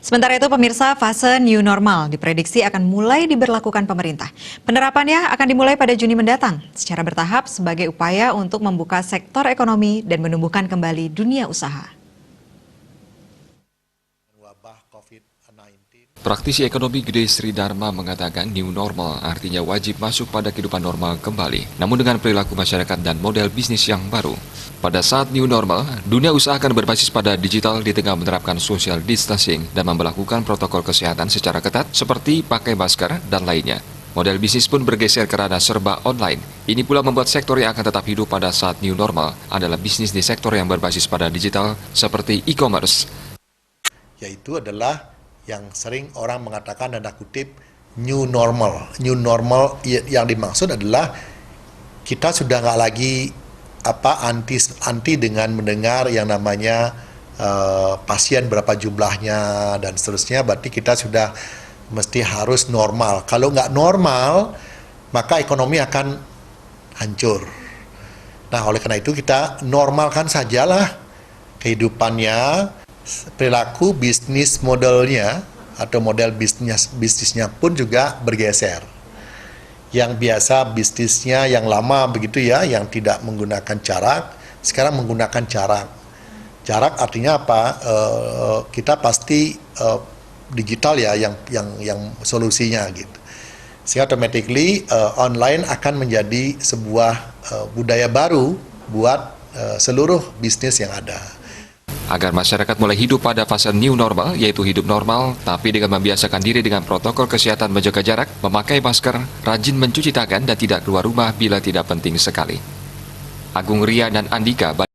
Sementara itu pemirsa, fase new normal diprediksi akan mulai diberlakukan pemerintah. Penerapannya akan dimulai pada Juni mendatang secara bertahap sebagai upaya untuk membuka sektor ekonomi dan menumbuhkan kembali dunia usaha. Praktisi ekonomi Gede Sri Dharma mengatakan new normal artinya wajib masuk pada kehidupan normal kembali, namun dengan perilaku masyarakat dan model bisnis yang baru. Pada saat new normal, dunia usaha akan berbasis pada digital di tengah menerapkan social distancing dan memperlakukan protokol kesehatan secara ketat seperti pakai masker dan lainnya. Model bisnis pun bergeser ke ranah serba online. Ini pula membuat sektor yang akan tetap hidup pada saat new normal adalah bisnis di sektor yang berbasis pada digital seperti e-commerce. Yaitu adalah yang sering orang mengatakan tanda kutip new normal. New normal yang dimaksud adalah kita sudah nggak lagi anti dengan mendengar yang namanya pasien berapa jumlahnya dan seterusnya. Berarti kita sudah mesti harus normal. Kalau nggak normal, maka ekonomi akan hancur. Nah, oleh karena itu kita normalkan sajalah kehidupannya. Perilaku bisnis modelnya atau model bisnisnya pun juga bergeser. Yang biasa bisnisnya yang lama begitu ya, yang tidak menggunakan jarak, sekarang menggunakan jarak. Jarak artinya apa? Kita pasti digital ya yang solusinya gitu. Sehingga automatically online akan menjadi sebuah budaya baru buat seluruh bisnis yang ada. Agar masyarakat mulai hidup pada fase new normal, yaitu hidup normal, tapi dengan membiasakan diri dengan protokol kesehatan menjaga jarak, memakai masker, rajin mencuci tangan, dan tidak keluar rumah bila tidak penting sekali. Agung Ria dan Andika.